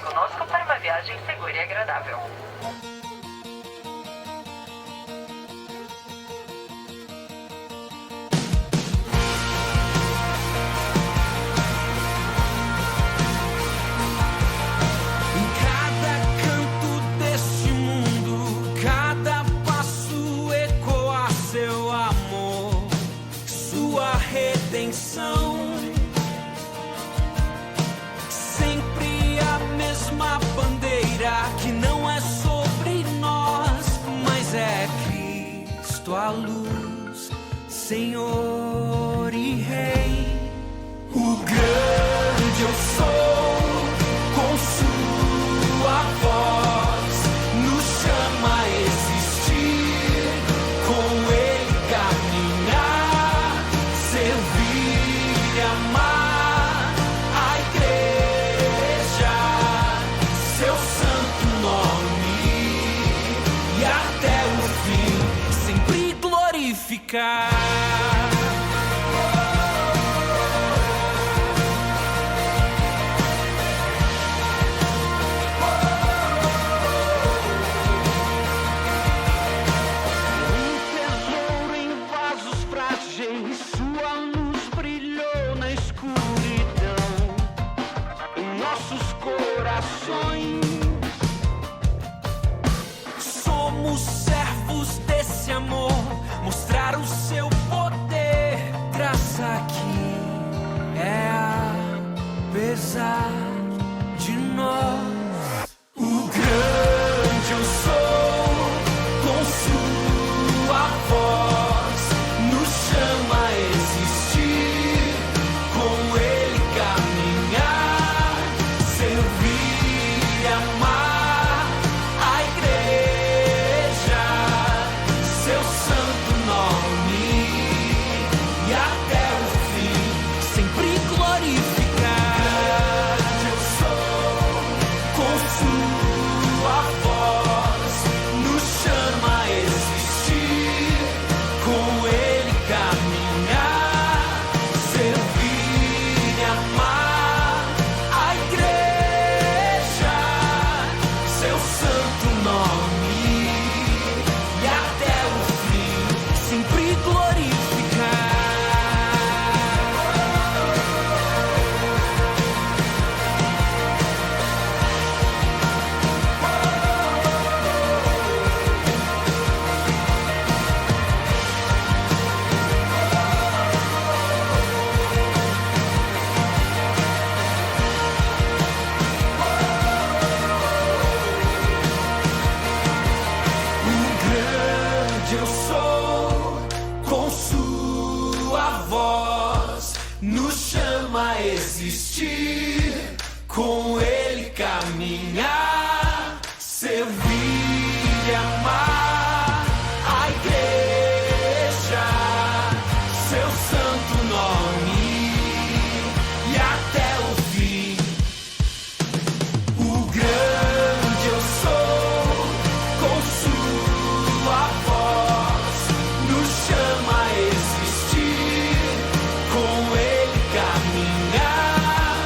conosco para uma viagem segura e agradável. Sempre a mesma bandeira que não é sobre nós, mas é Cristo a luz, Senhor e Rei. O grande eu sou, com sua voz nos chama a existir, com Ele caminhar, servir e amar a igreja, seu santo nome, e até o fim sempre glorificar. Sua luz brilhou na escuridão em nossos corações. Somos servos desse amor, mostrar o seu poder. Graça que é apesar de nós. O grande eu sou, com sua voz nos chama a existir, com Ele caminhar, servir e amar a igreja, seu santo nome, e até o fim sempre glorificar. Eu sou, com sua voz nos chama a existir, com Ele caminhar, servir e amar a igreja, seu santo nome, e até o fim sempre glorificar. Grande eu sou, com sua voz nos chama a existir, com Ele caminhar, servir e amar a igreja, seu santo nome, e até o fim. O grande eu sou, com sua voz nos chama a existir, com Ele caminhar,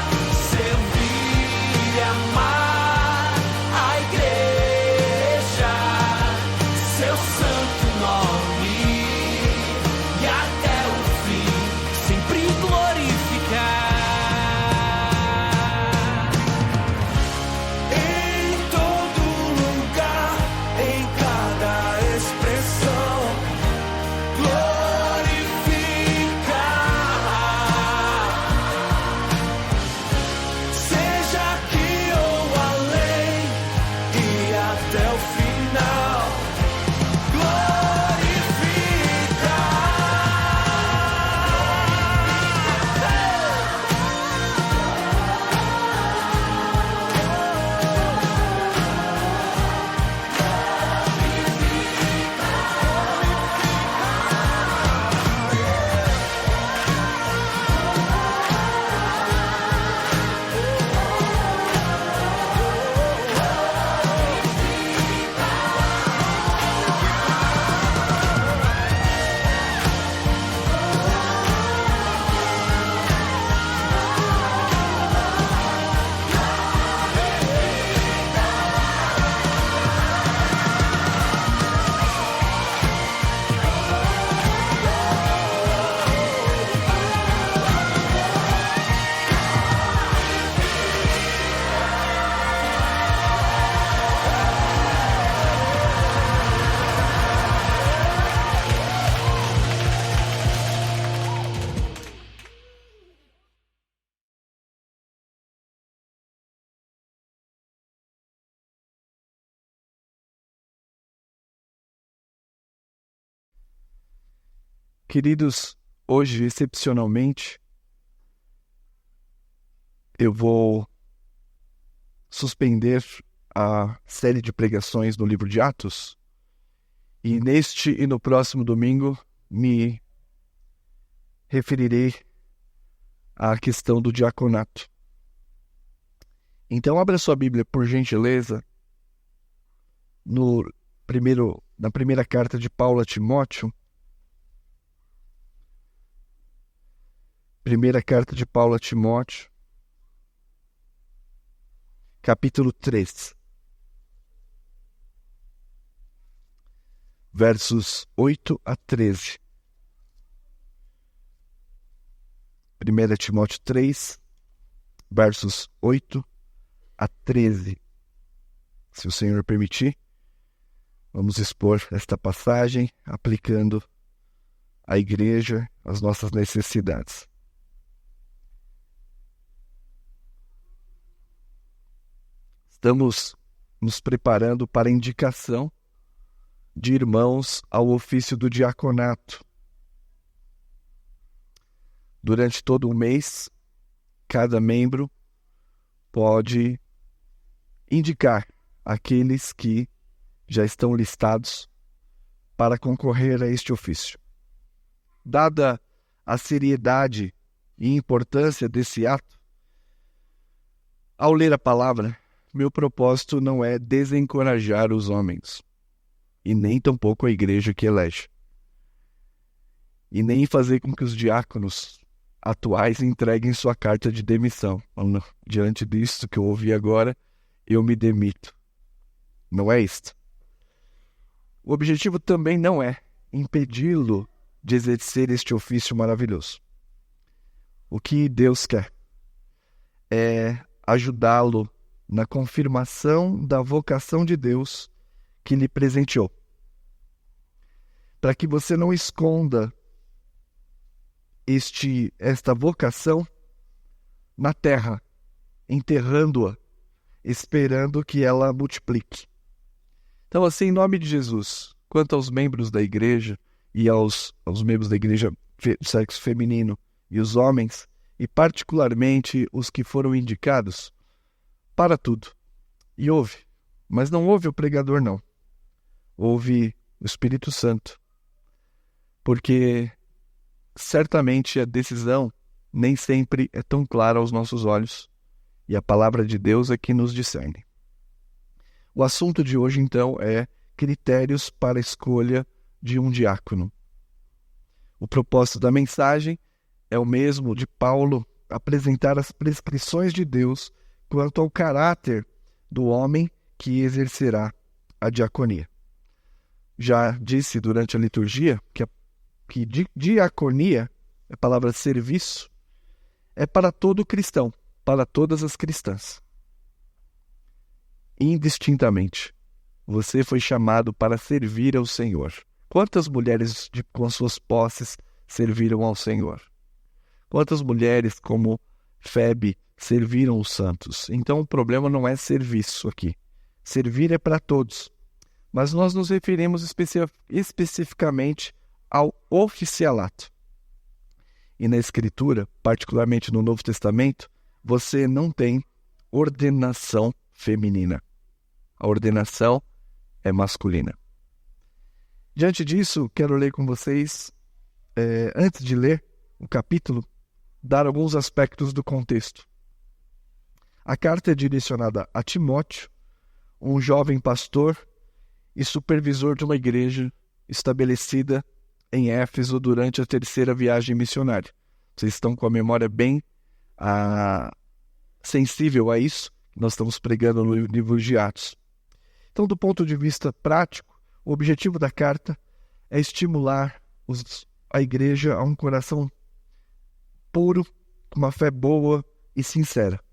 Queridos, hoje, excepcionalmente, eu vou suspender a série de pregações no livro de Atos e neste e no próximo domingo me referirei à questão do diaconato. Então, abra sua Bíblia, por gentileza, na primeira carta de Paulo a Timóteo. Primeira carta de Paulo a Timóteo, capítulo 3, versos 8 a 13. 1 Timóteo 3, versos 8 a 13. Se o Senhor permitir, vamos expor esta passagem aplicando à igreja as nossas necessidades. Estamos nos preparando para a indicação de irmãos ao ofício do diaconato. Durante todo o mês, cada membro pode indicar aqueles que já estão listados para concorrer a este ofício. Dada a seriedade e importância desse ato, ao ler a palavra, meu propósito não é desencorajar os homens, e nem tampouco a igreja que elege, e nem fazer com que os diáconos atuais entreguem sua carta de demissão. Diante disso que eu ouvi agora, eu me demito. Não é isto. O objetivo também não é impedi-lo de exercer este ofício maravilhoso. O que Deus quer é ajudá-lo na confirmação da vocação de Deus que lhe presenteou. Para que você não esconda esta vocação na terra, enterrando-a, esperando que ela multiplique. Então, assim, em nome de Jesus, quanto aos membros da igreja e aos membros da igreja do sexo feminino e os homens, e particularmente os que foram indicados, para tudo. E ouve. Mas não ouve o pregador, não. Ouve o Espírito Santo. Porque certamente a decisão nem sempre é tão clara aos nossos olhos. E a palavra de Deus é que nos discerne. O assunto de hoje, então, é critérios para a escolha de um diácono. O propósito da mensagem é o mesmo de Paulo apresentar as prescrições de Deus quanto ao caráter do homem que exercerá a diaconia. Já disse durante a liturgia que diaconia, a palavra serviço, é para todo cristão, para todas as cristãs. Indistintamente, você foi chamado para servir ao Senhor. Quantas mulheres com suas posses serviram ao Senhor? Quantas mulheres como Febe serviram os santos? Então o problema não é serviço aqui. Servir é para todos. Mas nós nos referimos especificamente ao oficialato. E na Escritura, particularmente no Novo Testamento, você não tem ordenação feminina. A ordenação é masculina. Diante disso, quero ler com vocês, antes de ler o capítulo, dar alguns aspectos do contexto. A carta é direcionada a Timóteo, um jovem pastor e supervisor de uma igreja estabelecida em Éfeso durante a terceira viagem missionária. Vocês estão com a memória bem sensível a isso, nós estamos pregando no livro de Atos. Então, do ponto de vista prático, o objetivo da carta é estimular a igreja a um coração puro, com uma fé boa e sincera.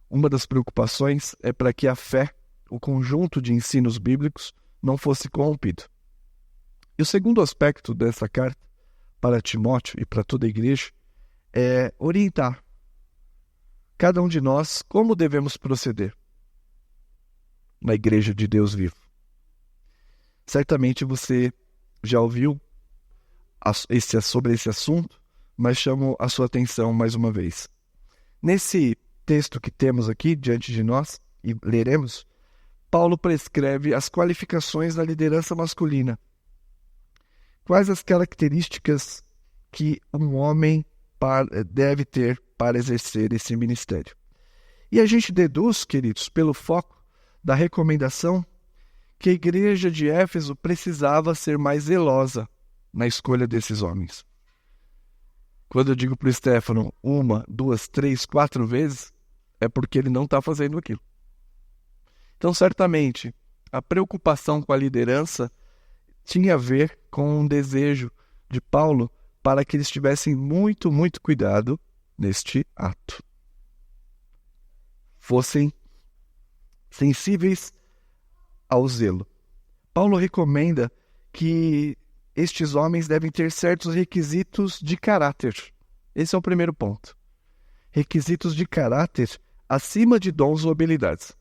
Uma das preocupações é para que a fé, o conjunto de ensinos bíblicos, não fosse corrompido. E o segundo aspecto dessa carta, para Timóteo e para toda a igreja, é orientar cada um de nós como devemos proceder na igreja de Deus vivo. Certamente você já ouviu sobre esse assunto, mas chamo a sua atenção mais uma vez. Nesse texto que temos aqui diante de nós, e leremos, Paulo prescreve as qualificações da liderança masculina. Quais as características que um homem deve ter para exercer esse ministério? E a gente deduz, queridos, pelo foco da recomendação, que a igreja de Éfeso precisava ser mais zelosa na escolha desses homens. Quando eu digo para o Stefano 1, 2, 3, 4 vezes, é porque ele não está fazendo aquilo. Então, certamente, a preocupação com a liderança tinha a ver com um desejo de Paulo para que eles tivessem muito, muito cuidado neste ato. Fossem sensíveis ao zelo. Paulo recomenda que estes homens devem ter certos requisitos de caráter. Esse é o primeiro ponto. Requisitos de caráter acima de dons ou habilidades.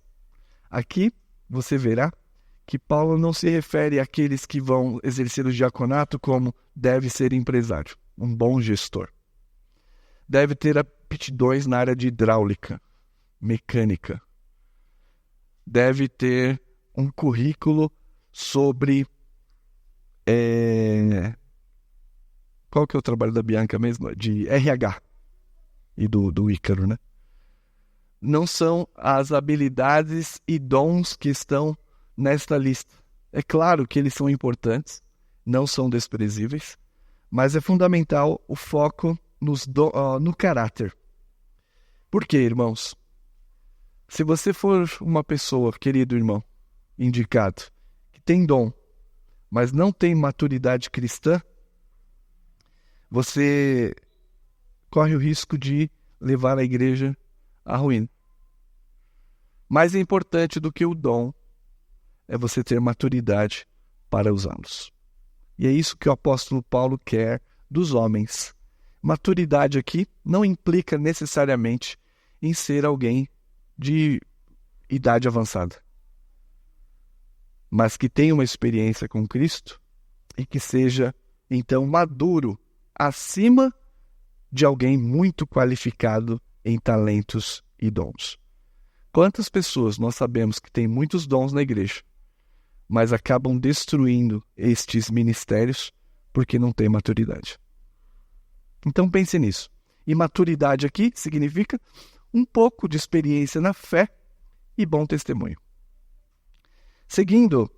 Aqui você verá que Paulo não se refere àqueles que vão exercer o diaconato como deve ser empresário, um bom gestor. Deve ter aptidões na área de hidráulica, mecânica. Deve ter um currículo sobre... Qual que é o trabalho da Bianca mesmo? De RH e do Ícaro, né? Não são as habilidades e dons que estão nesta lista. É claro que eles são importantes, não são desprezíveis, mas é fundamental o foco no caráter. Por quê, irmãos? Se você for uma pessoa, querido irmão, indicado, que tem dom, mas não tem maturidade cristã, você corre o risco de levar a igreja à ruína. Mais importante do que o dom é você ter maturidade para usá-los. E é isso que o apóstolo Paulo quer dos homens. Maturidade aqui não implica necessariamente em ser alguém de idade avançada, mas que tenha uma experiência com Cristo e que seja, então, maduro acima de alguém muito qualificado em talentos e dons. Quantas pessoas nós sabemos que têm muitos dons na igreja, mas acabam destruindo estes ministérios porque não têm maturidade? Então pense nisso. E maturidade aqui significa um pouco de experiência na fé e bom testemunho. Seguindo,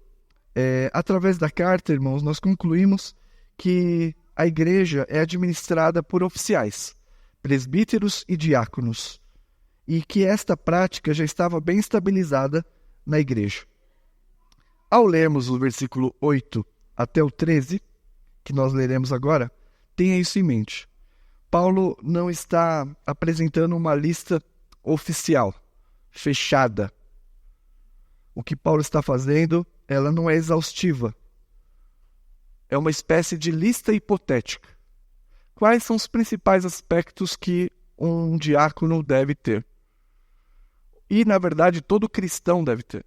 através da carta, irmãos, nós concluímos que a igreja é administrada por oficiais, presbíteros e diáconos, e que esta prática já estava bem estabilizada na igreja. Ao lermos o versículo 8 até o 13, que nós leremos agora, tenha isso em mente. Paulo não está apresentando uma lista oficial, fechada. O que Paulo está fazendo, ela não é exaustiva. É uma espécie de lista hipotética. Quais são os principais aspectos que um diácono deve ter? E, na verdade, todo cristão deve ter,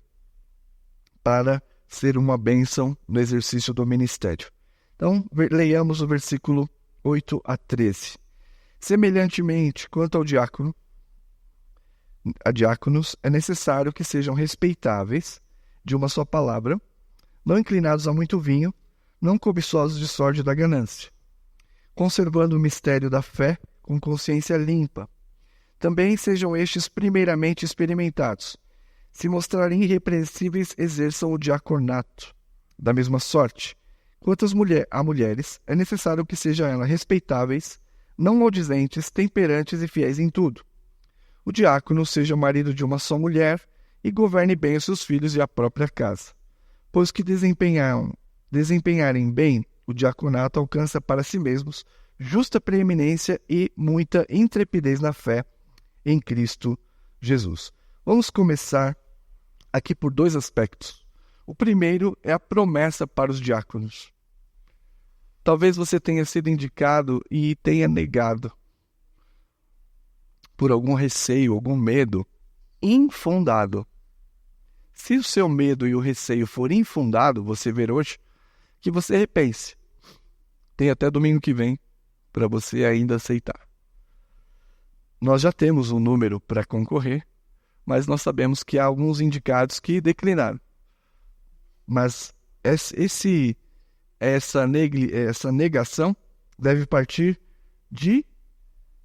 para ser uma bênção no exercício do ministério. Então, leiamos o versículo 8 a 13. Semelhantemente, quanto ao diácono, a diáconos, é necessário que sejam respeitáveis de uma só palavra, não inclinados a muito vinho, não cobiçosos de sorte da ganância, conservando o mistério da fé com consciência limpa. Também sejam estes primeiramente experimentados. Se mostrarem irrepreensíveis, exerçam o diaconato. Da mesma sorte, quanto a mulheres, é necessário que sejam elas respeitáveis, não maldizentes, temperantes e fiéis em tudo. O diácono seja marido de uma só mulher e governe bem os seus filhos e a própria casa. Pois que desempenharem bem, o diaconato alcança para si mesmos justa preeminência e muita intrepidez na fé em Cristo Jesus. Vamos começar aqui por dois aspectos. O primeiro é a promessa para os diáconos. Talvez você tenha sido indicado e tenha negado por algum receio, algum medo infundado. Se o seu medo e o receio for infundado, você ver hoje, que você repense. Tem até domingo que vem para você ainda aceitar. Nós já temos um número para concorrer, mas nós sabemos que há alguns indicados que declinaram. Mas essa negação deve partir de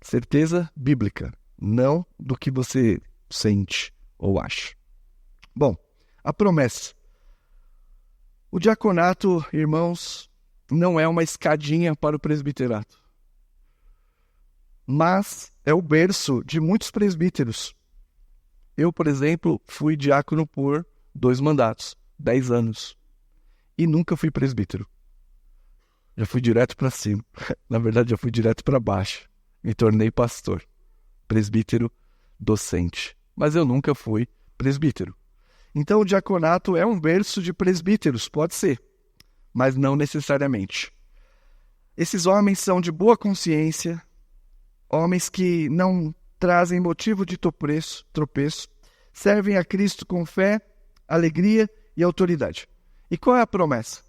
certeza bíblica, não do que você sente ou acha. Bom, a promessa. O diaconato, irmãos, não é uma escadinha para o presbiterato, mas é o berço de muitos presbíteros. Eu, por exemplo, fui diácono por 2 mandatos, 10 anos, e nunca fui presbítero. Já fui direto para cima. Na verdade, já fui direto para baixo. Me tornei pastor, presbítero, docente. Mas eu nunca fui presbítero. Então, o diaconato é um berço de presbíteros, pode ser, mas não necessariamente. Esses homens são de boa consciência, homens que não trazem motivo de tropeço, servem a Cristo com fé, alegria e autoridade. E qual é a promessa?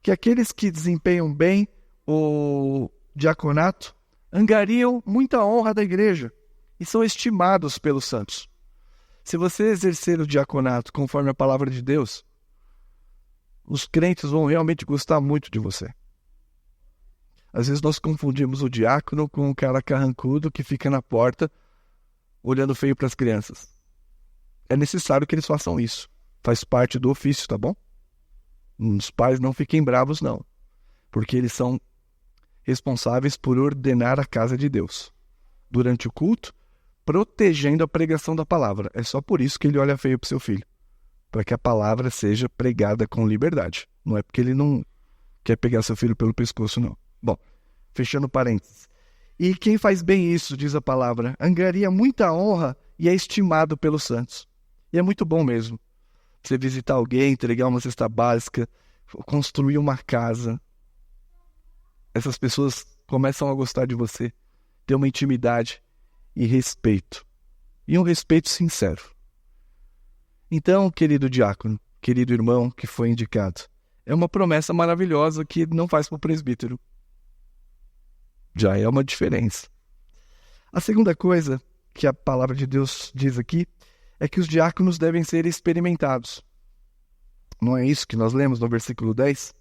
Que aqueles que desempenham bem o diaconato angariam muita honra da igreja e são estimados pelos santos. Se você exercer o diaconato conforme a palavra de Deus, os crentes vão realmente gostar muito de você. Às vezes nós confundimos o diácono com o cara carrancudo que fica na porta olhando feio para as crianças. É necessário que eles façam isso. Faz parte do ofício, tá bom? Os pais não fiquem bravos, não. Porque eles são responsáveis por ordenar a casa de Deus. Durante o culto, protegendo a pregação da palavra. É só por isso que ele olha feio para o seu filho. Para que a palavra seja pregada com liberdade. Não é porque ele não quer pegar seu filho pelo pescoço, não. Bom, fechando parênteses. E quem faz bem isso, diz a palavra, angaria muita honra e é estimado pelos santos. E é muito bom mesmo. Você visitar alguém, entregar uma cesta básica, construir uma casa. Essas pessoas começam a gostar de você, ter uma intimidade e respeito. E um respeito sincero. Então, querido diácono, querido irmão que foi indicado, é uma promessa maravilhosa que não faz para o presbítero. Já é uma diferença. A segunda coisa que a palavra de Deus diz aqui é que os diáconos devem ser experimentados. Não é isso que nós lemos no versículo 10?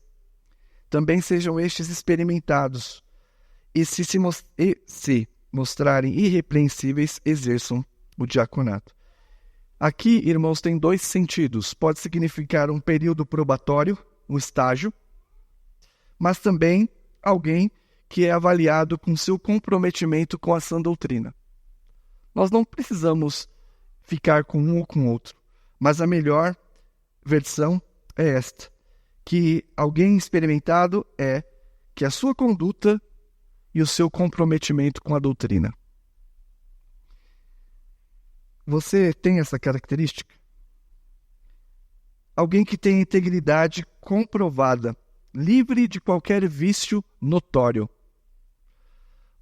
Também sejam estes experimentados, e se mostrarem irrepreensíveis, exerçam o diaconato. Aqui, irmãos, tem 2 sentidos. Pode significar um período probatório, um estágio, mas também alguém que é avaliado com seu comprometimento com a sã doutrina. Nós não precisamos ficar com um ou com outro, mas a melhor versão é esta, que alguém experimentado é que a sua conduta e o seu comprometimento com a doutrina. Você tem essa característica? Alguém que tem integridade comprovada, livre de qualquer vício notório.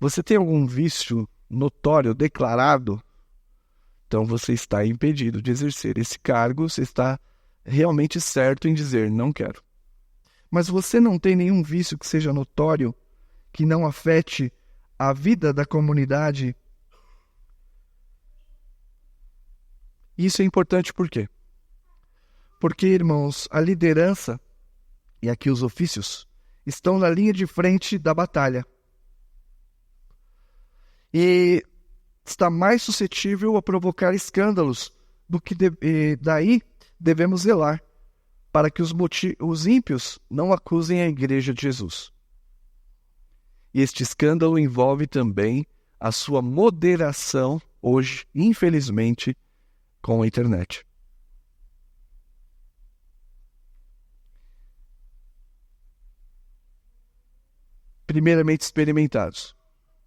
Você tem algum vício notório, declarado? Então você está impedido de exercer esse cargo, você está realmente certo em dizer, não quero. Mas você não tem nenhum vício que seja notório, que não afete a vida da comunidade? Isso é importante por quê? Porque, irmãos, a liderança, e aqui os ofícios, estão na linha de frente da batalha. E está mais suscetível a provocar escândalos do que daí devemos zelar, para que os ímpios não acusem a igreja de Jesus. E este escândalo envolve também a sua moderação hoje, infelizmente, com a internet. Primeiramente experimentados.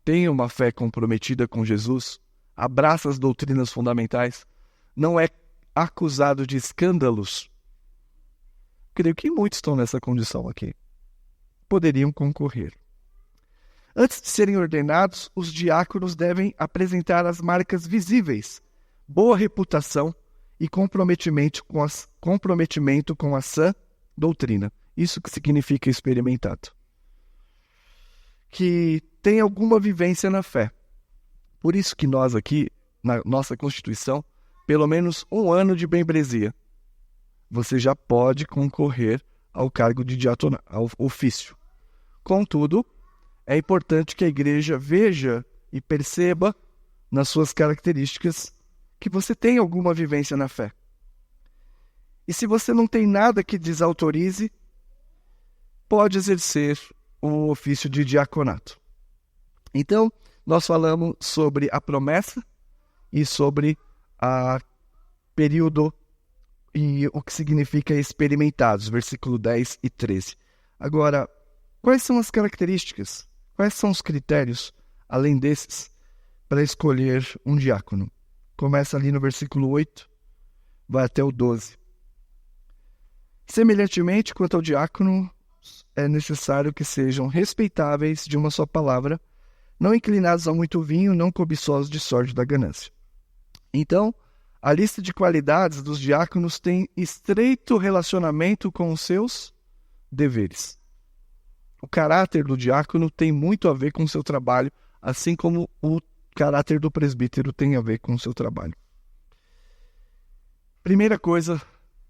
Tenha uma fé comprometida com Jesus, abraça as doutrinas fundamentais, não é acusado de escândalos. Creio que muitos estão nessa condição aqui. Poderiam concorrer. Antes de serem ordenados, os diáconos devem apresentar as marcas visíveis, boa reputação e comprometimento com a sã doutrina. Isso que significa experimentado. que tem alguma vivência na fé. Por isso que nós aqui, na nossa Constituição, pelo menos 1 ano de membresia, você já pode concorrer ao cargo de diaconato, ao ofício. Contudo, é importante que a igreja veja e perceba nas suas características que você tem alguma vivência na fé. E se você não tem nada que desautorize, pode exercer o ofício de diaconato. Então, nós falamos sobre a promessa e sobre o período e o que significa experimentados, versículo 10 e 13. Agora, quais são as características? Quais são os critérios, além desses, para escolher um diácono? Começa ali no versículo 8, vai até o 12. Semelhantemente, quanto ao diácono, é necessário que sejam respeitáveis de uma só palavra, não inclinados a muito vinho, não cobiçosos de sorte da ganância. Então, a lista de qualidades dos diáconos tem estreito relacionamento com os seus deveres. O caráter do diácono tem muito a ver com o seu trabalho, assim como o caráter do presbítero tem a ver com o seu trabalho. Primeira coisa,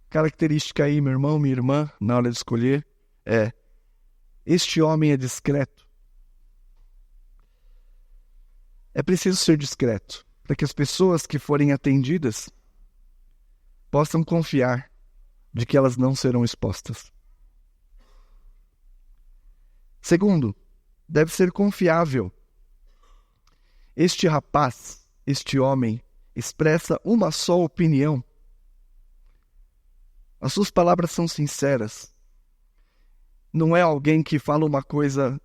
característica aí, meu irmão, minha irmã, na hora de escolher, este homem é discreto. É preciso ser discreto, para que as pessoas que forem atendidas possam confiar de que elas não serão expostas. Segundo, deve ser confiável. Este rapaz, este homem, expressa uma só opinião. As suas palavras são sinceras. Não é alguém que fala uma coisa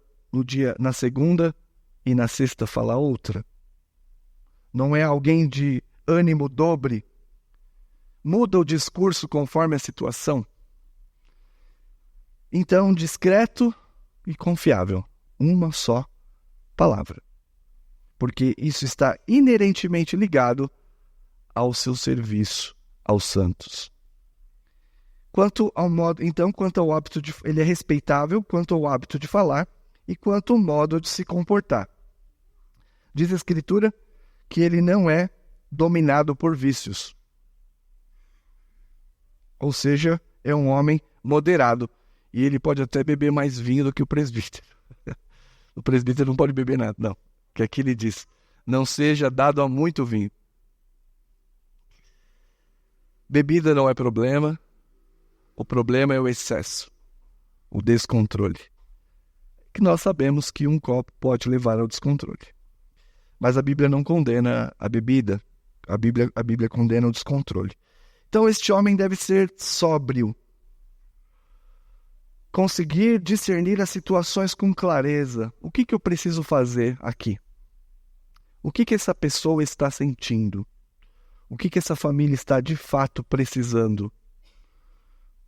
na segunda e na sexta fala outra. Não é alguém de ânimo dobre. Muda o discurso conforme a situação. Então, discreto e confiável. Uma só palavra. Porque isso está inerentemente ligado ao seu serviço aos santos. Quanto ao hábito ele é respeitável quanto ao hábito de falar e quanto ao modo de se comportar. Diz a Escritura que ele não é dominado por vícios. Ou seja, é um homem moderado. E ele pode até beber mais vinho do que o presbítero. O presbítero não pode beber nada, não. Que aqui ele diz, não seja dado a muito vinho. Bebida não é problema. O problema é o excesso, o descontrole. Que nós sabemos que um copo pode levar ao descontrole. Mas a Bíblia não condena a bebida. A Bíblia condena o descontrole. Então este homem deve ser sóbrio. Conseguir discernir as situações com clareza. O que eu preciso fazer aqui? O que essa pessoa está sentindo? O que essa família está de fato precisando?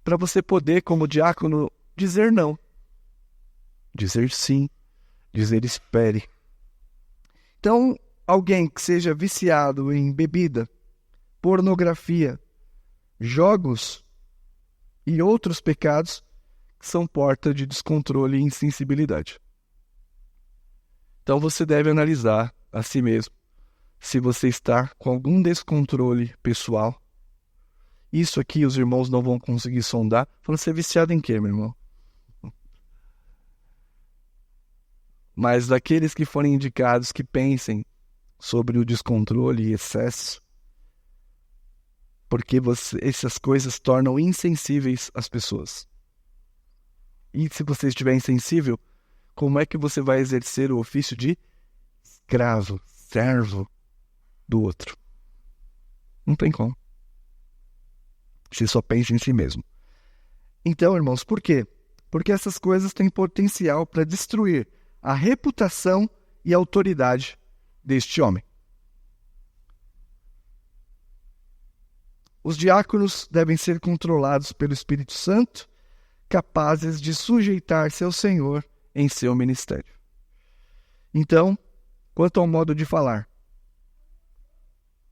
Para você poder, como diácono, dizer não. Dizer sim. Dizer espere. Então, alguém que seja viciado em bebida, pornografia, jogos e outros pecados são porta de descontrole e insensibilidade. Então você deve analisar a si mesmo se você está com algum descontrole pessoal. Isso aqui os irmãos não vão conseguir sondar. Falando, você é viciado em quê, meu irmão? Mas daqueles que forem indicados que pensem sobre o descontrole e excesso, porque essas coisas tornam insensíveis as pessoas. E se você estiver insensível, como é que você vai exercer o ofício de escravo, servo do outro? Não tem como. Você só pensa em si mesmo. Então, irmãos, por quê? Porque essas coisas têm potencial para destruir a reputação e a autoridade deste homem. Os diáconos devem ser controlados pelo Espírito Santo, capazes de sujeitar-se ao Senhor em seu ministério. Então, quanto ao modo de falar,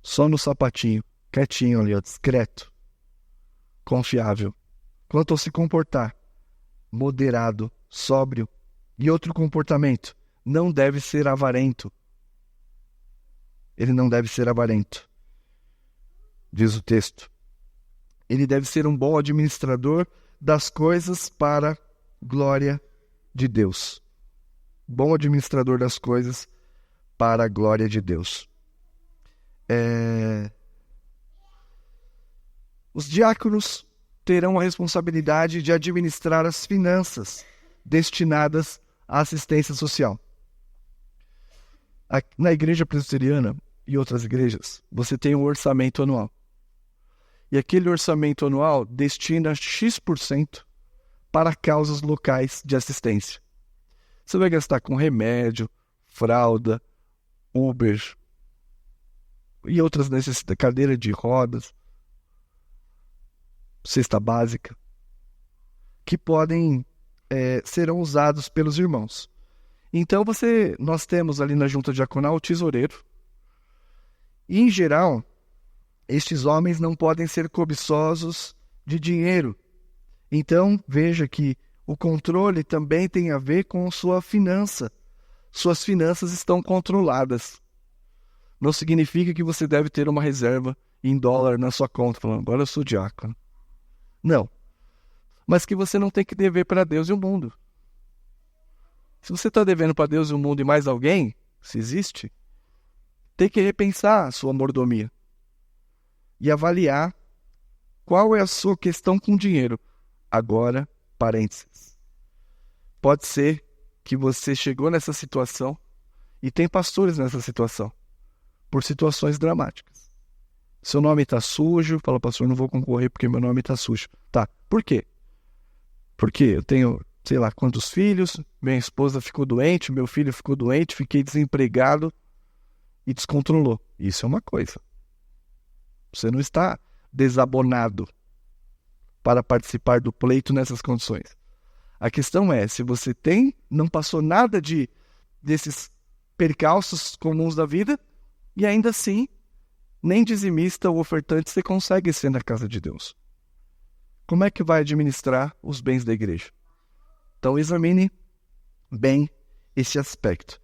só no sapatinho, quietinho ali, discreto, confiável. Quanto ao se comportar, moderado, sóbrio. E outro comportamento, não deve ser avarento. Ele não deve ser avarento, diz o texto. Ele deve ser um bom administrador das coisas para glória de Deus. Bom administrador das coisas para a glória de Deus. Os diáconos terão a responsabilidade de administrar as finanças destinadas à assistência social. Na igreja presbiteriana e outras igrejas, você tem um orçamento anual. E aquele orçamento anual destina X% para causas locais de assistência. Você vai gastar com remédio, fralda, Uber e outras necessidades, cadeira de rodas, cesta básica, que podem serão usados pelos irmãos. Então nós temos ali na junta diaconal o tesoureiro. E em geral, estes homens não podem ser cobiçosos de dinheiro. Então veja que o controle também tem a ver com sua finança. Suas finanças estão controladas. Não significa que você deve ter uma reserva em dólar na sua conta, falando, agora eu sou diácono. Não. Mas que você não tem que dever para Deus e o mundo. Se você está devendo para Deus e o mundo e mais alguém, se existe, tem que repensar a sua mordomia e avaliar qual é a sua questão com o dinheiro. Agora, parênteses. Pode ser que você chegou nessa situação e tem pastores nessa situação, por situações dramáticas. Seu nome está sujo, fala, pastor, não vou concorrer porque meu nome está sujo. Tá, por quê? Porque eu tenho, sei lá, quantos filhos, minha esposa ficou doente, meu filho ficou doente, fiquei desempregado e descontrolou. Isso é uma coisa. Você não está desabonado para participar do pleito nessas condições. A questão é, se você não passou nada desses percalços comuns da vida, e ainda assim, nem dizimista ou ofertante você consegue ser na casa de Deus. Como é que vai administrar os bens da igreja? Então, examine bem esse aspecto.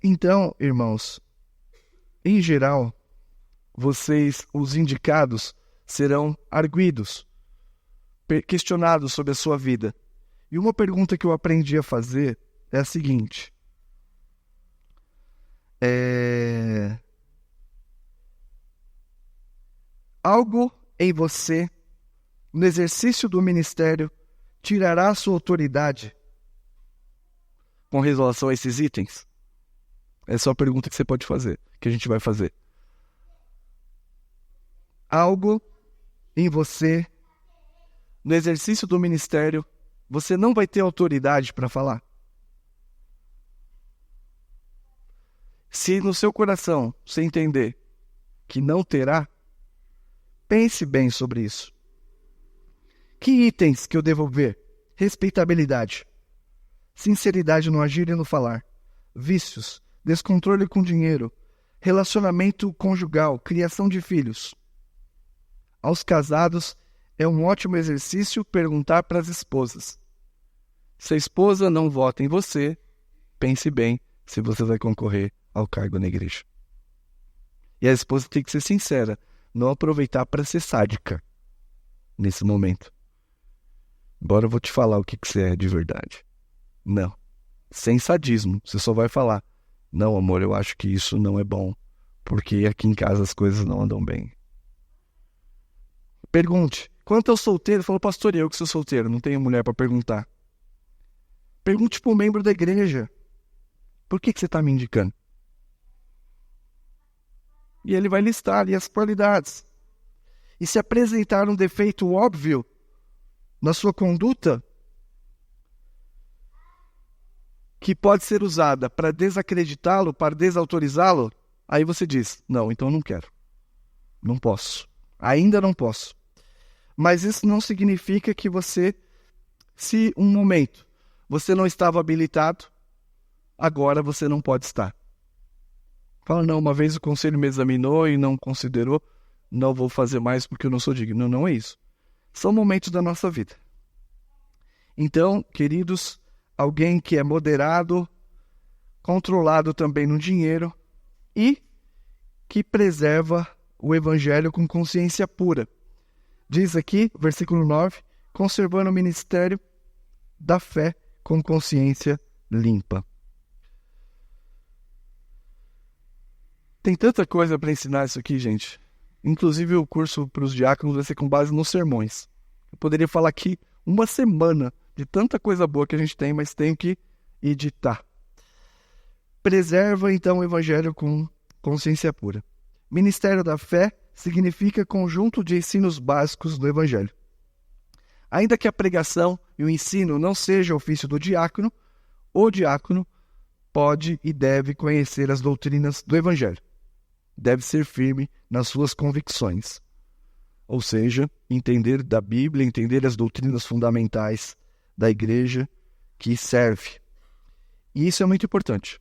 Então, irmãos, em geral, os indicados, serão arguidos, questionados sobre a sua vida. E uma pergunta que eu aprendi a fazer é a seguinte. Algo em você, no exercício do ministério, tirará a sua autoridade com relação a esses itens? Essa é uma pergunta que você pode fazer, que a gente vai fazer. Algo em você, no exercício do ministério, você não vai ter autoridade para falar? Se no seu coração você entender que não terá, pense bem sobre isso. Que itens que eu devo ver? Respeitabilidade, sinceridade no agir e no falar, vícios, descontrole com dinheiro, relacionamento conjugal, criação de filhos. Aos casados, é um ótimo exercício perguntar para as esposas. Se a esposa não vota em você, pense bem se você vai concorrer ao cargo na igreja. E a esposa tem que ser sincera, não aproveitar para ser sádica nesse momento. Agora eu vou te falar o que você é de verdade. Não. Sem sadismo. Você só vai falar, não, amor, eu acho que isso não é bom, porque aqui em casa as coisas não andam bem. Pergunte. Quanto ao solteiro, falou, pastor, eu que sou solteiro, não tenho mulher para perguntar. Pergunte para um membro da igreja. Por que você está me indicando? E ele vai listar ali as qualidades. E se apresentar um defeito óbvio na sua conduta, que pode ser usada para desacreditá-lo, para desautorizá-lo, aí você diz, não, então eu não quero. Não posso. Ainda não posso. Mas isso não significa que você, se um momento você não estava habilitado, agora você não pode estar. Fala, não, uma vez o conselho me examinou e não considerou, não vou fazer mais porque eu não sou digno. Não, não é isso. São momentos da nossa vida. Então, queridos, alguém que é moderado, controlado também no dinheiro e que preserva o evangelho com consciência pura. Diz aqui, versículo 9, conservando o ministério da fé com consciência limpa. Tem tanta coisa para ensinar isso aqui, gente. Inclusive o curso para os diáconos vai ser com base nos sermões. Eu poderia falar aqui uma semana de tanta coisa boa que a gente tem, mas tenho que editar. Preserva então o evangelho com consciência pura. Ministério da fé significa conjunto de ensinos básicos do evangelho. Ainda que a pregação e o ensino não seja ofício do diácono, o diácono pode e deve conhecer as doutrinas do evangelho. Deve ser firme nas suas convicções. Ou seja, entender da Bíblia, entender as doutrinas fundamentais da igreja que serve. E isso é muito importante.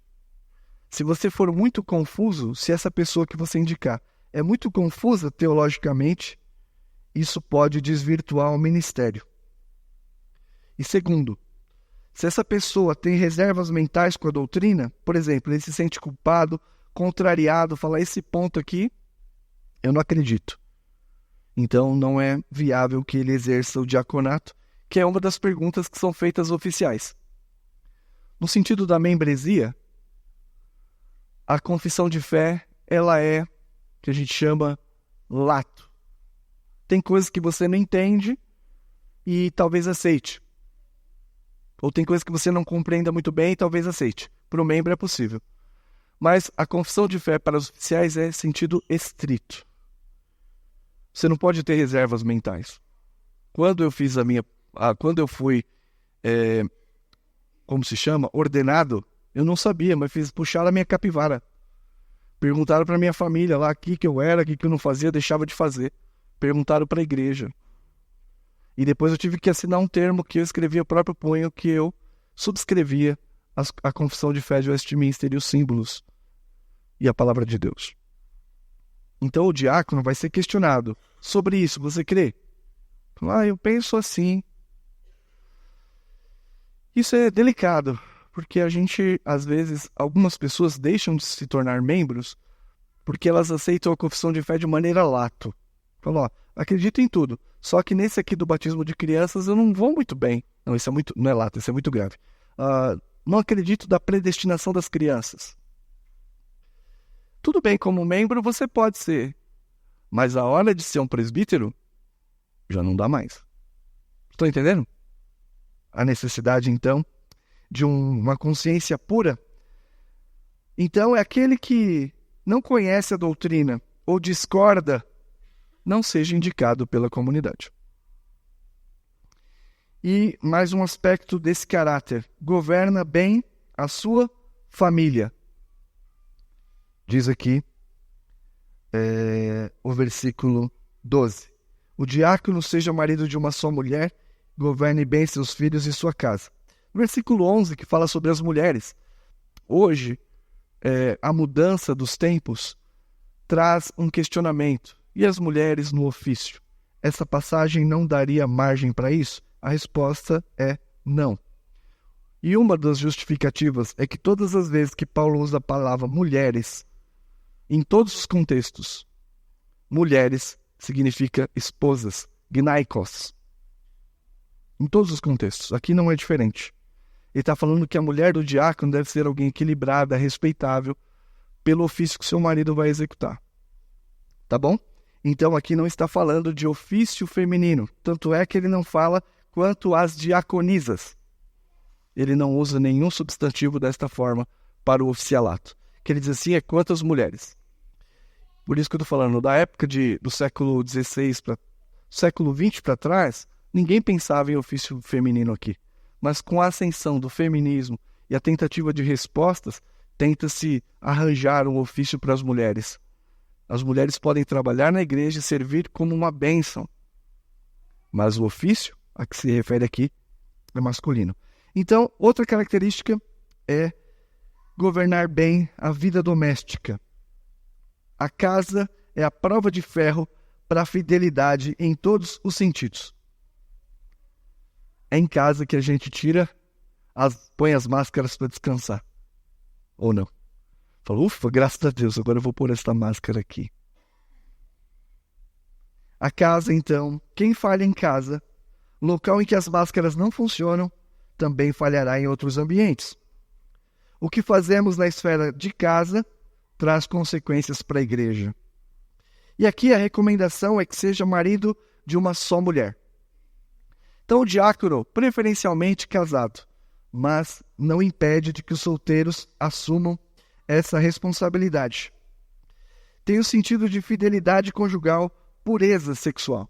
Se você for muito confuso, se essa pessoa que você indicar é muito confusa teologicamente, isso pode desvirtuar o ministério. E segundo, se essa pessoa tem reservas mentais com a doutrina, por exemplo, ele se sente culpado, contrariado, fala, esse ponto aqui, eu não acredito. Então não é viável que ele exerça o diaconato, que é uma das perguntas que são feitas oficiais. No sentido da membresia, a confissão de fé, ela é, que a gente chama, lato. Tem coisas que você não entende e talvez aceite. Ou tem coisas que você não compreenda muito bem e talvez aceite. Para o membro é possível. Mas a confissão de fé para os oficiais é sentido estrito. Você não pode ter reservas mentais. Quando eu fiz quando eu fui, ordenado, eu não sabia, mas puxaram a minha capivara. Perguntaram para minha família lá o que eu era, o que eu não fazia, deixava de fazer. Perguntaram para a igreja. E depois eu tive que assinar um termo que eu escrevia o próprio punho, que eu subscrevia a confissão de fé de Westminster e os símbolos e a palavra de Deus. Então o diácono vai ser questionado sobre isso. Você crê? Eu penso assim. Isso é delicado, porque a gente, às vezes, algumas pessoas deixam de se tornar membros porque elas aceitam a confissão de fé de maneira lato. Falam, acredito em tudo, só que nesse aqui do batismo de crianças eu não vou muito bem. Não, isso não é lato, isso é muito grave. Não acredito da predestinação das crianças. Tudo bem, como membro você pode ser, mas a hora de ser um presbítero já não dá mais. Estão entendendo? A necessidade, então, de uma consciência pura. Então, é aquele que não conhece a doutrina ou discorda, não seja indicado pela comunidade. E mais um aspecto desse caráter: governa bem a sua família. Diz aqui o versículo 12. O diácono seja marido de uma só mulher, governe bem seus filhos e sua casa. Versículo 11, que fala sobre as mulheres. Hoje, a mudança dos tempos traz um questionamento. E as mulheres no ofício? Essa passagem não daria margem para isso? A resposta é não. E uma das justificativas é que todas as vezes que Paulo usa a palavra mulheres, em todos os contextos, mulheres significa esposas, gnaikos. Em todos os contextos. Aqui não é diferente. Ele está falando que a mulher do diácono deve ser alguém equilibrada, respeitável, pelo ofício que seu marido vai executar. Tá bom? Então aqui não está falando de ofício feminino. Tanto é que ele não fala quanto às diaconisas. Ele não usa nenhum substantivo desta forma para o oficialato. Que ele diz assim, quanto às mulheres. Por isso que eu estou falando, da época do século XVI para século XX para trás, ninguém pensava em ofício feminino aqui. Mas com a ascensão do feminismo e a tentativa de respostas, tenta-se arranjar um ofício para as mulheres. As mulheres podem trabalhar na igreja e servir como uma bênção. Mas o ofício a que se refere aqui é masculino. Então, outra característica é governar bem a vida doméstica. A casa é a prova de ferro para a fidelidade em todos os sentidos. É em casa que a gente tira põe as máscaras para descansar. Ou não? Fala, ufa, graças a Deus, agora eu vou pôr esta máscara aqui. A casa, então, quem falha em casa, local em que as máscaras não funcionam, também falhará em outros ambientes. O que fazemos na esfera de casa traz consequências para a igreja. E aqui a recomendação é que seja marido de uma só mulher. Então o diácono, preferencialmente casado, mas não impede de que os solteiros assumam essa responsabilidade. Tem o sentido de fidelidade conjugal, pureza sexual.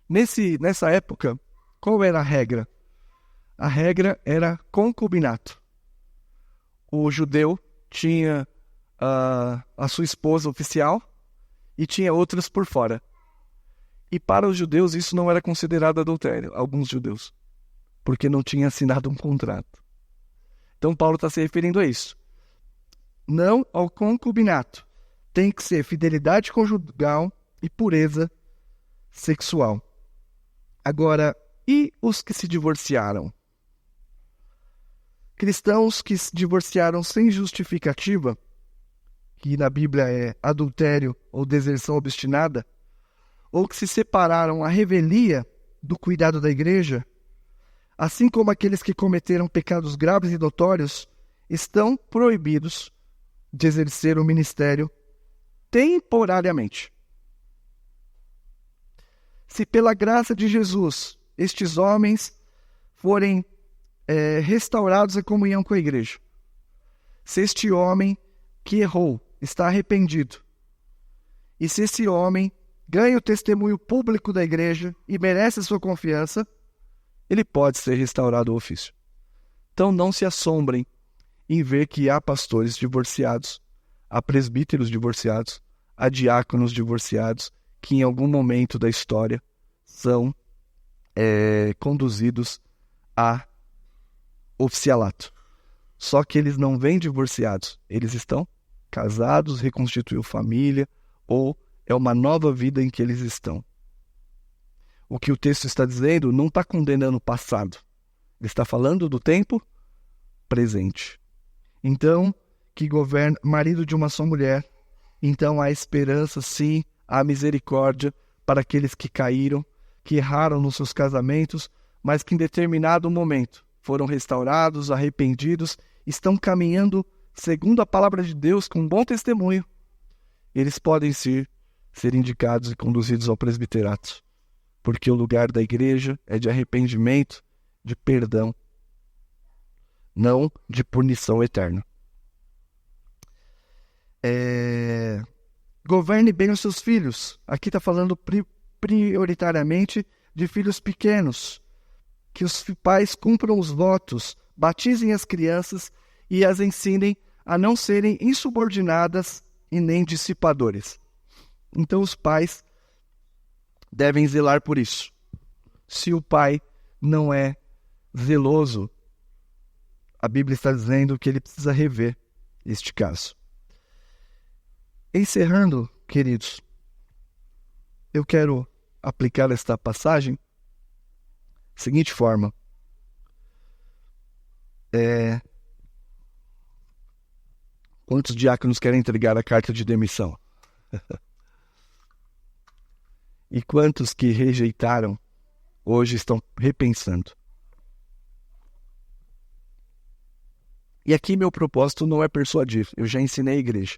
Nessa época, qual era a regra? A regra era concubinato. O judeu tinha a sua esposa oficial e tinha outras por fora. E para os judeus isso não era considerado adultério, alguns judeus, porque não tinha assinado um contrato. Então Paulo está se referindo a isso. Não ao concubinato. Tem que ser fidelidade conjugal e pureza sexual. Agora, e os que se divorciaram? Cristãos que se divorciaram sem justificativa, que na Bíblia é adultério ou deserção obstinada, ou que se separaram à revelia do cuidado da igreja, assim como aqueles que cometeram pecados graves e notórios, estão proibidos de exercer o ministério temporariamente. Se pela graça de Jesus estes homens forem restaurados à comunhão com a igreja, se este homem que errou está arrependido, e se esse homem ganha o testemunho público da igreja e merece a sua confiança, ele pode ser restaurado ao ofício. Então não se assombrem em ver que há pastores divorciados, há presbíteros divorciados, há diáconos divorciados, que em algum momento da história são conduzidos a oficialato. Só que eles não vêm divorciados, eles estão casados, reconstituiu família, ou é uma nova vida em que eles estão. O que o texto está dizendo não está condenando o passado. Ele está falando do tempo presente. Então, que governa marido de uma só mulher, então há esperança, sim, há misericórdia para aqueles que caíram, que erraram nos seus casamentos, mas que em determinado momento foram restaurados, arrependidos, estão caminhando segundo a palavra de Deus com um bom testemunho. Eles podem ser indicados e conduzidos ao presbiterato, porque o lugar da igreja é de arrependimento, de perdão, não de punição eterna. Governe bem os seus filhos. Aqui está falando prioritariamente de filhos pequenos. Que os pais cumpram os votos, batizem as crianças e as ensinem a não serem insubordinadas e nem dissipadores. Então os pais devem zelar por isso. Se o pai não é zeloso, a Bíblia está dizendo que ele precisa rever este caso. Encerrando, queridos, eu quero aplicar esta passagem da seguinte forma. Quantos diáconos querem entregar a carta de demissão? E quantos que rejeitaram, hoje estão repensando? E aqui meu propósito não é persuadir, eu já ensinei a igreja.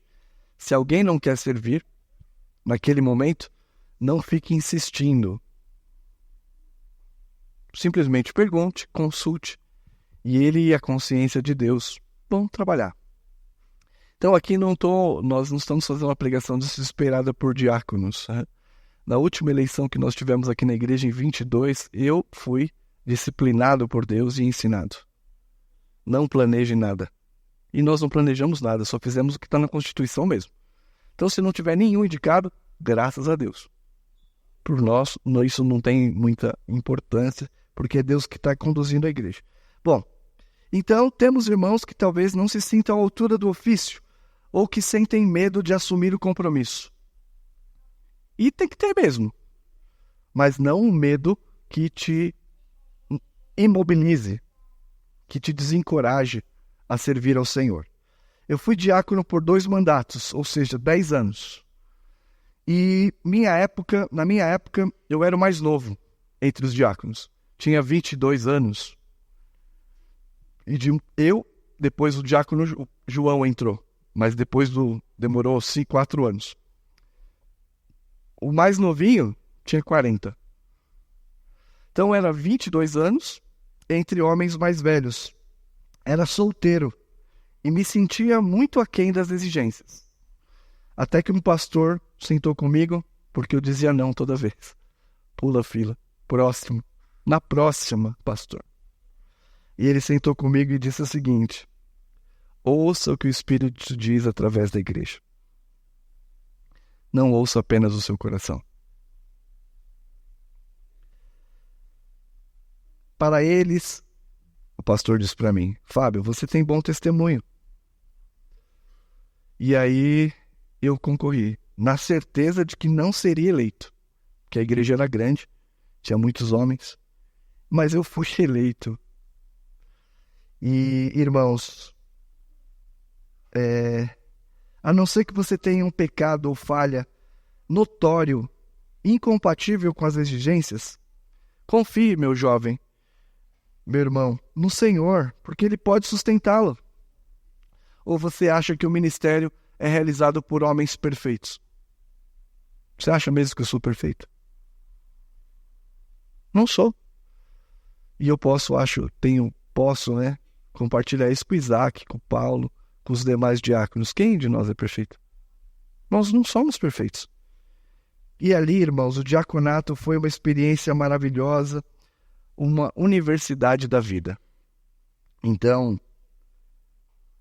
Se alguém não quer servir, naquele momento, não fique insistindo. Simplesmente pergunte, consulte, e ele e a consciência de Deus vão trabalhar. Então aqui nós não estamos fazendo uma pregação desesperada por diáconos. Na última eleição que nós tivemos aqui na igreja, em 22, eu fui disciplinado por Deus e ensinado. Não planeje nada. E nós não planejamos nada, só fizemos o que está na Constituição mesmo. Então se não tiver nenhum indicado, graças a Deus. Por nós, isso não tem muita importância, porque é Deus que está conduzindo a igreja. Bom, então temos irmãos que talvez não se sintam à altura do ofício, ou que sentem medo de assumir o compromisso. E tem que ter mesmo. Mas não um medo que te imobilize. que te desencoraje a servir ao Senhor. Eu fui diácono por 2 mandatos, ou seja, 10 anos. E na minha época, eu era o mais novo entre os diáconos. Tinha 22 anos. E depois o diácono João entrou. Mas demorou 4 anos. O mais novinho tinha 40. Então era 22 anos entre homens mais velhos. Era solteiro e me sentia muito aquém das exigências. Até que um pastor sentou comigo, porque eu dizia não toda vez. Pula a fila. Próximo. Na próxima, pastor. E ele sentou comigo e disse o seguinte: ouça o que o Espírito diz através da igreja. Não ouça apenas o seu coração. Para eles, o pastor disse para mim: Fábio, você tem bom testemunho. E aí eu concorri, na certeza de que não seria eleito, porque a igreja era grande, tinha muitos homens, mas eu fui eleito. E, irmãos, a não ser que você tenha um pecado ou falha notório, incompatível com as exigências, confie, meu jovem, meu irmão, no Senhor, porque Ele pode sustentá-lo. Ou você acha que o ministério é realizado por homens perfeitos? Você acha mesmo que eu sou perfeito? Não sou. E eu posso, compartilhar isso com o Isaac, com o Paulo, com os demais diáconos. Quem de nós é perfeito? Nós não somos perfeitos. E ali, irmãos, o diaconato foi uma experiência maravilhosa, uma universidade da vida. Então,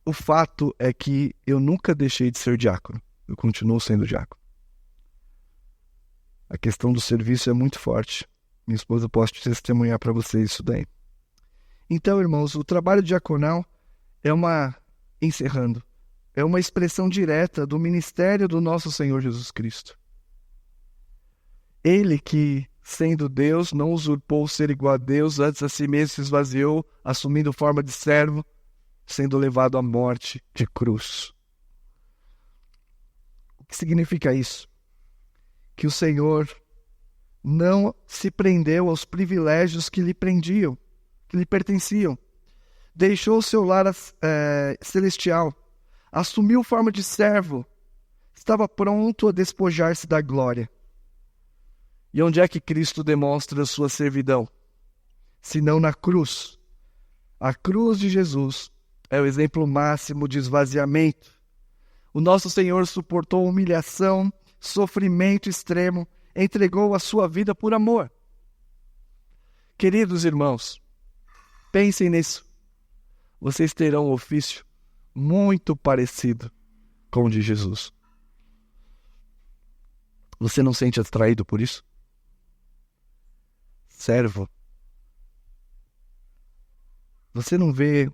o fato é que eu nunca deixei de ser diácono. Eu continuo sendo diácono. A questão do serviço é muito forte. Minha esposa pode testemunhar para vocês isso daí. Então, irmãos, o trabalho diaconal é uma expressão direta do ministério do nosso Senhor Jesus Cristo. Ele que, sendo Deus, não usurpou o ser igual a Deus, antes a si mesmo se esvaziou, assumindo forma de servo, sendo levado à morte de cruz. O que significa isso? Que o Senhor não se prendeu aos privilégios que lhe pertenciam. Deixou o seu lar celestial, assumiu forma de servo, estava pronto a despojar-se da glória. E onde é que Cristo demonstra sua servidão? Senão na cruz. A cruz de Jesus é o exemplo máximo de esvaziamento. O nosso Senhor suportou humilhação, sofrimento extremo, entregou a sua vida por amor. Queridos irmãos, pensem nisso. Vocês terão um ofício muito parecido com o de Jesus. Você não sente atraído por isso? Servo. Você não vê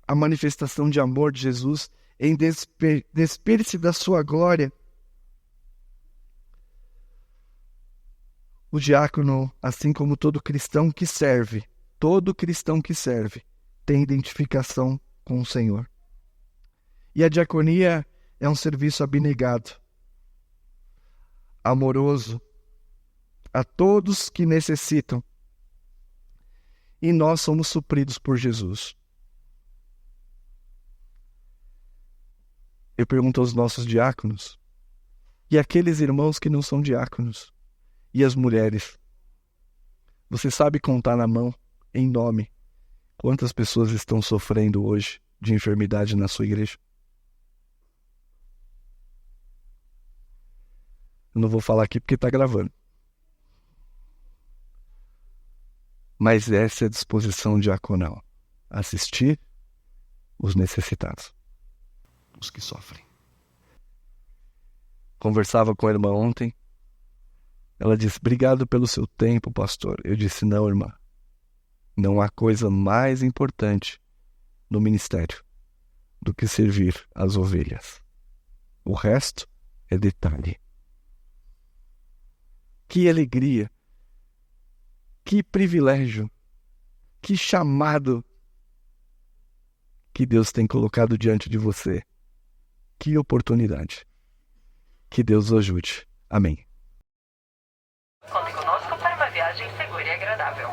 a manifestação de amor de Jesus em despir-se da sua glória? O diácono, assim como todo cristão que serve, tem identificação com o Senhor. E a diaconia é um serviço abnegado, amoroso, a todos que necessitam. E nós somos supridos por Jesus. Eu pergunto aos nossos diáconos, e aqueles irmãos que não são diáconos, e as mulheres, você sabe contar na mão, em nome, quantas pessoas estão sofrendo hoje de enfermidade na sua igreja? Eu não vou falar aqui porque está gravando. Mas essa é a disposição diaconal. Assistir os necessitados, os que sofrem. Conversava com a irmã ontem. Ela disse: obrigado pelo seu tempo, pastor. Eu disse: não, irmã. Não há coisa mais importante no ministério do que servir as ovelhas. O resto é detalhe. Que alegria, que privilégio, que chamado que Deus tem colocado diante de você. Que oportunidade. Que Deus o ajude. Amém. Conte conosco para uma viagem segura e agradável.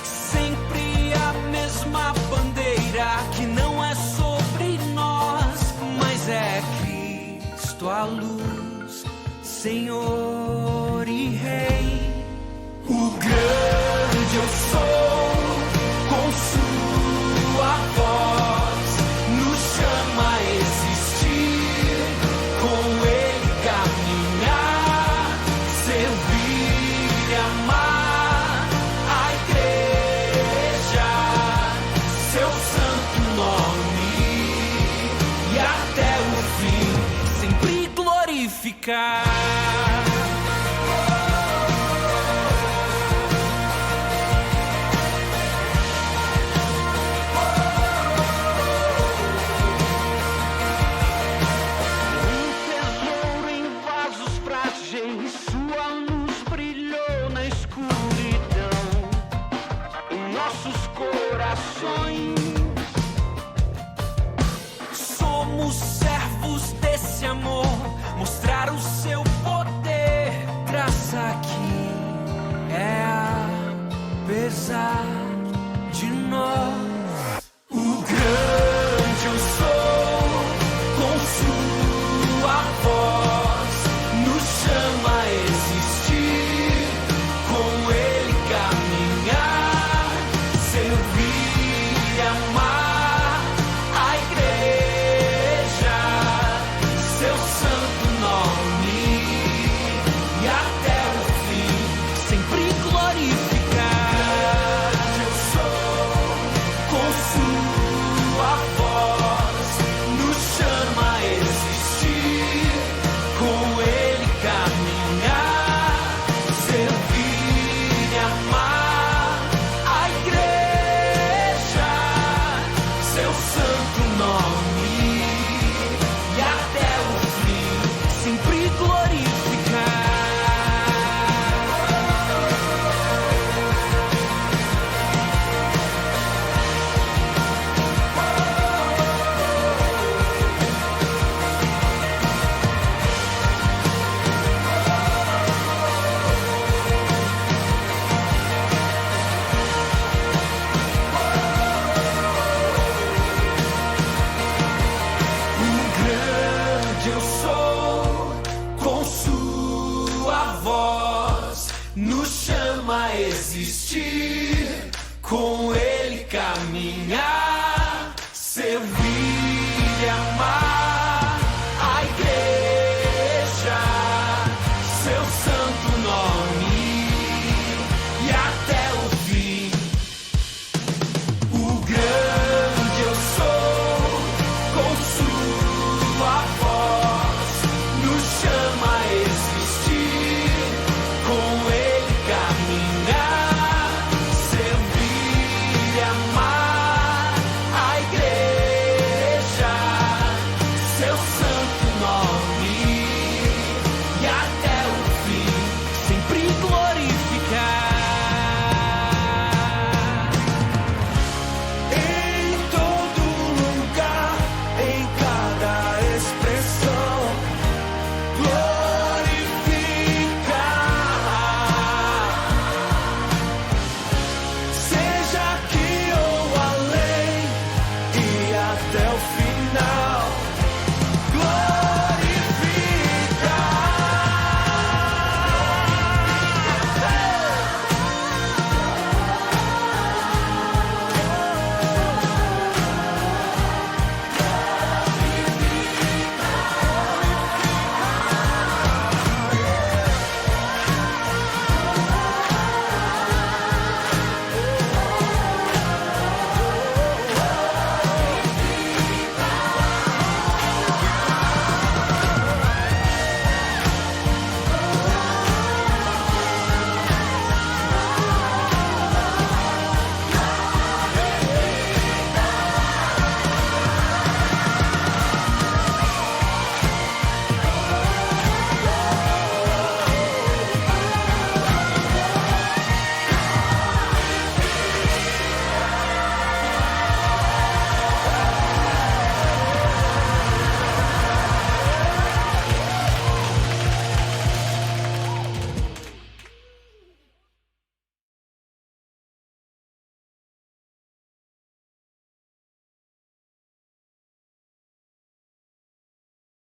Sempre a mesma bandeira que não é sobre nós, mas é Cristo a luz, Senhor e Rei. O grande eu sou, com sua voz, nos chama a existir, com Ele caminhar, servir e amar a igreja, seu santo nome, e até o fim sempre glorificar. Sua luz brilhou na escuridão em nossos corações. Somos servos desse amor, mostrar o seu poder. Graça que é apesar de nós. O grande eu sou, com sua voz, nos chama a existir, com Ele caminhar, servir e amar a igreja, seu santo nome, e até o fim sempre glorificar. Eu sou, com sua voz, nos chama a existir, com Ele caminhar, servir e amar a igreja, seu santo nome, e até o fim sempre glorificar. Grande eu sou, com sua voz, nos chama a existir, com Ele caminhar.